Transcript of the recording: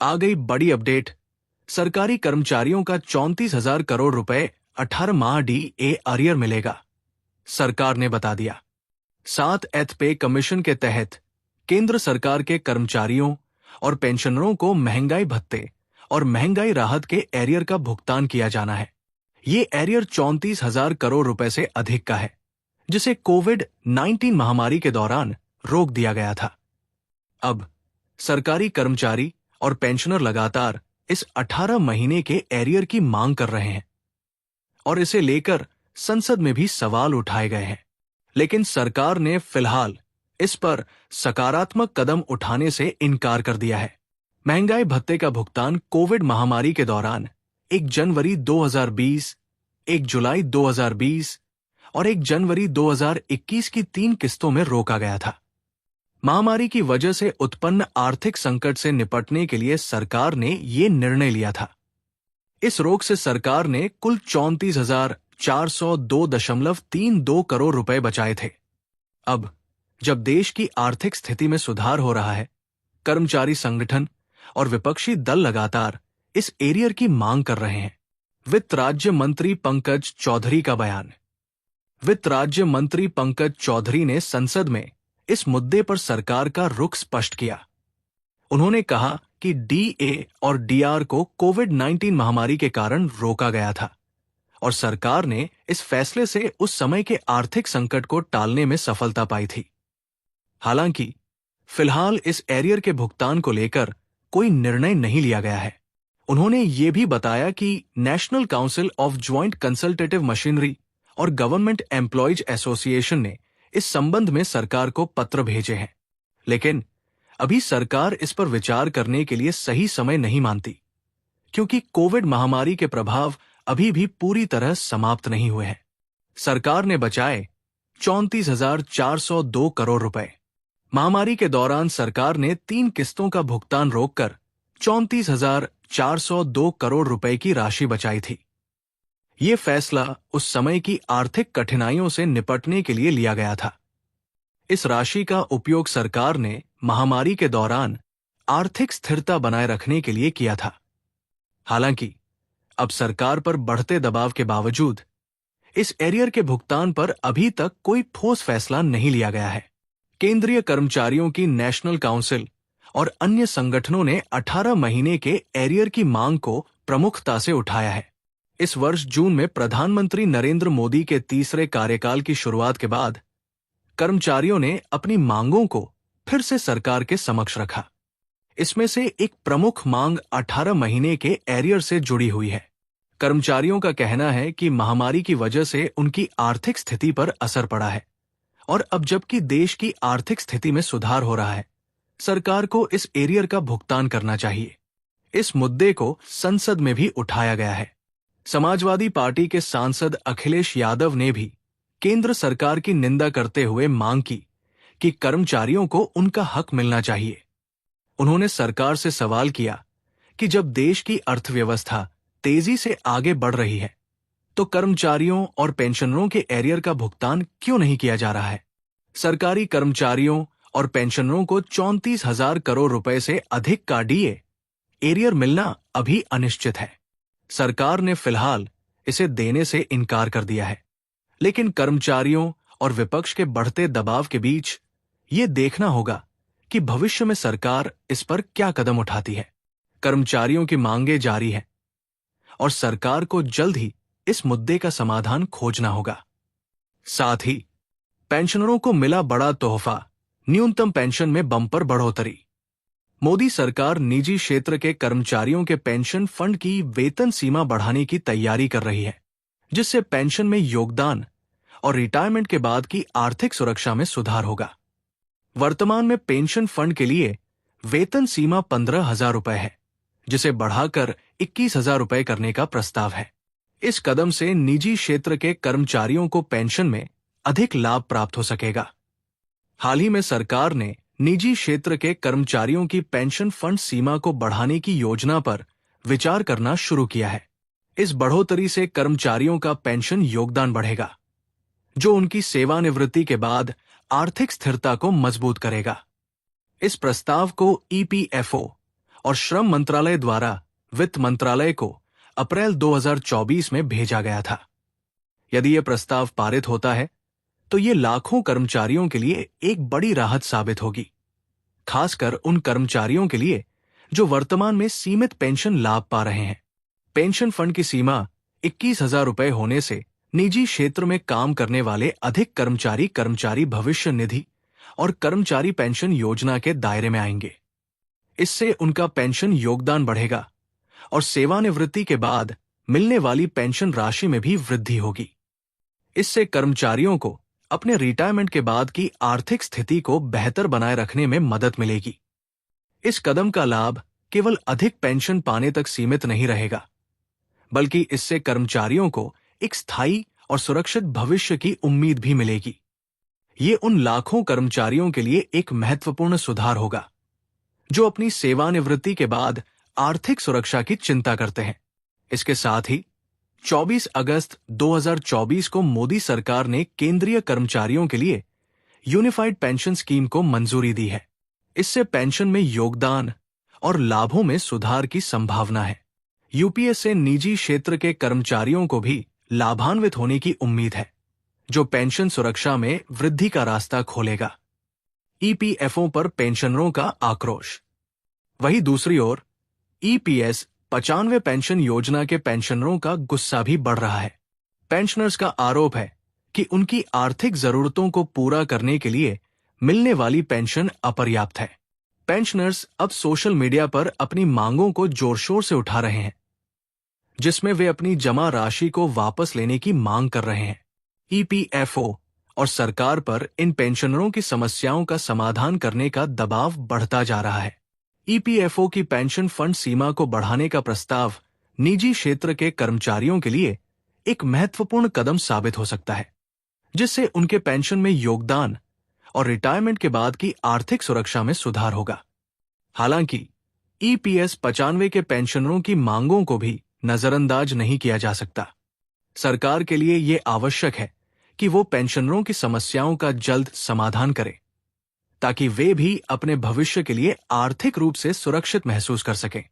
आ गई बड़ी अपडेट। सरकारी कर्मचारियों का 34,000 करोड़ रुपए 18 माह डीए अरियर मिलेगा, सरकार ने बता दिया। 7th पे कमीशन के तहत केंद्र सरकार के कर्मचारियों और पेंशनरों को महंगाई भत्ते और महंगाई राहत के एरियर का भुगतान किया जाना है। ये एरियर 34,000 करोड़ रुपए से अधिक का है, जिसे कोविड-19 महामारी के दौरान रोक दिया गया था। अब सरकारी कर्मचारी और पेंशनर लगातार इस 18 महीने के एरियर की मांग कर रहे हैं और इसे लेकर संसद में भी सवाल उठाए गए हैं, लेकिन सरकार ने फिलहाल इस पर सकारात्मक कदम उठाने से इनकार कर दिया है। महंगाई भत्ते का भुगतान कोविड महामारी के दौरान 1 जनवरी 2020, 1 जुलाई 2020 और 1 जनवरी 2021 की 3 किस्तों में रोका गया था। महामारी की वजह से उत्पन्न आर्थिक संकट से निपटने के लिए सरकार ने ये निर्णय लिया था। इस रोक से सरकार ने कुल 34,402.32 करोड़ रुपए बचाए थे। अब जब देश की आर्थिक स्थिति में सुधार हो रहा है, कर्मचारी संगठन और विपक्षी दल लगातार इस एरियर की मांग कर रहे हैं। वित्त राज्य मंत्री पंकज चौधरी का बयान। वित्त राज्य मंत्री पंकज चौधरी ने संसद में इस मुद्दे पर सरकार का रुख स्पष्ट किया। उन्होंने कहा कि डीए और डीआर को कोविड-19 महामारी के कारण रोका गया था और सरकार ने इस फैसले से उस समय के आर्थिक संकट को टालने में सफलता पाई थी। हालांकि फिलहाल इस एरियर के भुगतान को लेकर कोई निर्णय नहीं लिया गया है। उन्होंने ये भी बताया कि national council of joint consultative machinery और गवर्नमेंट एम्प्लॉयज एसोसिएशन ने इस संबंध में सरकार को पत्र भेजे हैं, लेकिन अभी सरकार इस पर विचार करने के लिए सही समय नहीं मानती, क्योंकि कोविड महामारी के प्रभाव अभी भी पूरी तरह समाप्त नहीं हुए हैं। सरकार ने बचाए 34,402 करोड़ रुपए। महामारी के दौरान सरकार ने 3 किस्तों का भुगतान रोककर 34,402 करोड़ रुपए की राशि बचाई थी। ये फैसला उस समय की आर्थिक कठिनाइयों से निपटने के लिए लिया गया था। इस राशि का उपयोग सरकार ने महामारी के दौरान आर्थिक स्थिरता बनाए रखने के लिए किया था। हालांकि अब सरकार पर बढ़ते दबाव के बावजूद इस एरियर के भुगतान पर अभी तक कोई ठोस फैसला नहीं लिया गया है। केंद्रीय कर्मचारियों की नेशनल काउंसिल और अन्य संगठनों ने 18 महीने के एरियर की मांग को प्रमुखता से उठाया है। इस वर्ष जून में प्रधानमंत्री नरेंद्र मोदी के तीसरे कार्यकाल की शुरुआत के बाद कर्मचारियों ने अपनी मांगों को फिर से सरकार के समक्ष रखा। इसमें से एक प्रमुख मांग 18 महीने के एरियर से जुड़ी हुई है। कर्मचारियों का कहना है कि महामारी की वजह से उनकी आर्थिक स्थिति पर असर पड़ा है और अब जबकि देश की आर्थिक स्थिति में सुधार हो रहा है, सरकार को इस एरियर का भुगतान करना चाहिए। इस मुद्दे को संसद में भी उठाया गया है। समाजवादी पार्टी के सांसद अखिलेश यादव ने भी केंद्र सरकार की निंदा करते हुए मांग की कि कर्मचारियों को उनका हक मिलना चाहिए। उन्होंने सरकार से सवाल किया कि जब देश की अर्थव्यवस्था तेजी से आगे बढ़ रही है, तो कर्मचारियों और पेंशनरों के एरियर का भुगतान क्यों नहीं किया जा रहा है। सरकारी कर्मचारियों और पेंशनरों को 34,000 करोड़ रुपए से अधिक का डीए एरियर मिलना अभी अनिश्चित है। सरकार ने फिलहाल इसे देने से इनकार कर दिया है, लेकिन कर्मचारियों और विपक्ष के बढ़ते दबाव के बीच ये देखना होगा कि भविष्य में सरकार इस पर क्या कदम उठाती है। कर्मचारियों की मांगें जारी हैं और सरकार को जल्द ही इस मुद्दे का समाधान खोजना होगा। साथ ही पेंशनरों को मिला बड़ा तोहफा, न्यूनतम पेंशन में बम्पर बढ़ोतरी। मोदी सरकार निजी क्षेत्र के कर्मचारियों के पेंशन फंड की वेतन सीमा बढ़ाने की तैयारी कर रही है, जिससे पेंशन में योगदान और रिटायरमेंट के बाद की आर्थिक सुरक्षा में सुधार होगा। वर्तमान में पेंशन फंड के लिए वेतन सीमा 15,000 रुपए है, जिसे बढ़ाकर 21,000 रुपए करने का प्रस्ताव है। इस कदम से निजी क्षेत्र के कर्मचारियों को पेंशन में अधिक लाभ प्राप्त हो सकेगा। हाल ही में सरकार ने निजी क्षेत्र के कर्मचारियों की पेंशन फंड सीमा को बढ़ाने की योजना पर विचार करना शुरू किया है। इस बढ़ोतरी से कर्मचारियों का पेंशन योगदान बढ़ेगा, जो उनकी सेवानिवृत्ति के बाद आर्थिक स्थिरता को मजबूत करेगा। इस प्रस्ताव को ईपीएफओ और श्रम मंत्रालय द्वारा वित्त मंत्रालय को अप्रैल 2024 में भेजा गया था। यदि यह प्रस्ताव पारित होता है तो ये लाखों कर्मचारियों के लिए एक बड़ी राहत साबित होगी, खासकर उन कर्मचारियों के लिए जो वर्तमान में सीमित पेंशन लाभ पा रहे हैं। पेंशन फंड की सीमा 21,000 रुपए होने से निजी क्षेत्र में काम करने वाले अधिक कर्मचारी कर्मचारी भविष्य निधि और कर्मचारी पेंशन योजना के दायरे में आएंगे। इससे उनका पेंशन योगदान बढ़ेगा और सेवानिवृत्ति के बाद मिलने वाली पेंशन राशि में भी वृद्धि होगी। इससे कर्मचारियों को अपने रिटायरमेंट के बाद की आर्थिक स्थिति को बेहतर बनाए रखने में मदद मिलेगी। इस कदम का लाभ केवल अधिक पेंशन पाने तक सीमित नहीं रहेगा, बल्कि इससे कर्मचारियों को एक स्थायी और सुरक्षित भविष्य की उम्मीद भी मिलेगी। ये उन लाखों कर्मचारियों के लिए एक महत्वपूर्ण सुधार होगा जो अपनी सेवानिवृत्ति के बाद आर्थिक सुरक्षा की चिंता करते हैं। इसके साथ ही 24 अगस्त 2024 को मोदी सरकार ने केंद्रीय कर्मचारियों के लिए यूनिफाइड पेंशन स्कीम को मंजूरी दी है। इससे पेंशन में योगदान और लाभों में सुधार की संभावना है। यूपीएस से निजी क्षेत्र के कर्मचारियों को भी लाभान्वित होने की उम्मीद है, जो पेंशन सुरक्षा में वृद्धि का रास्ता खोलेगा। ईपीएफओ पर पेंशनरों का आक्रोश। वहीं दूसरी ओर ईपीएस 95 पेंशन योजना के पेंशनरों का गुस्सा भी बढ़ रहा है। पेंशनर्स का आरोप है कि उनकी आर्थिक जरूरतों को पूरा करने के लिए मिलने वाली पेंशन अपर्याप्त है। पेंशनर्स अब सोशल मीडिया पर अपनी मांगों को जोर शोर से उठा रहे हैं, जिसमें वे अपनी जमा राशि को वापस लेने की मांग कर रहे हैं। ईपीएफओ और सरकार पर इन पेंशनरों की समस्याओं का समाधान करने का दबाव बढ़ता जा रहा है। ईपीएफओ की पेंशन फंड सीमा को बढ़ाने का प्रस्ताव निजी क्षेत्र के कर्मचारियों के लिए एक महत्वपूर्ण कदम साबित हो सकता है, जिससे उनके पेंशन में योगदान और रिटायरमेंट के बाद की आर्थिक सुरक्षा में सुधार होगा। हालांकि ईपीएस 95 के पेंशनरों की मांगों को भी नजरअंदाज नहीं किया जा सकता। सरकार के लिए यह आवश्यक है कि वो पेंशनरों की समस्याओं का जल्द समाधान करे, ताकि वे भी अपने भविष्य के लिए आर्थिक रूप से सुरक्षित महसूस कर सकें।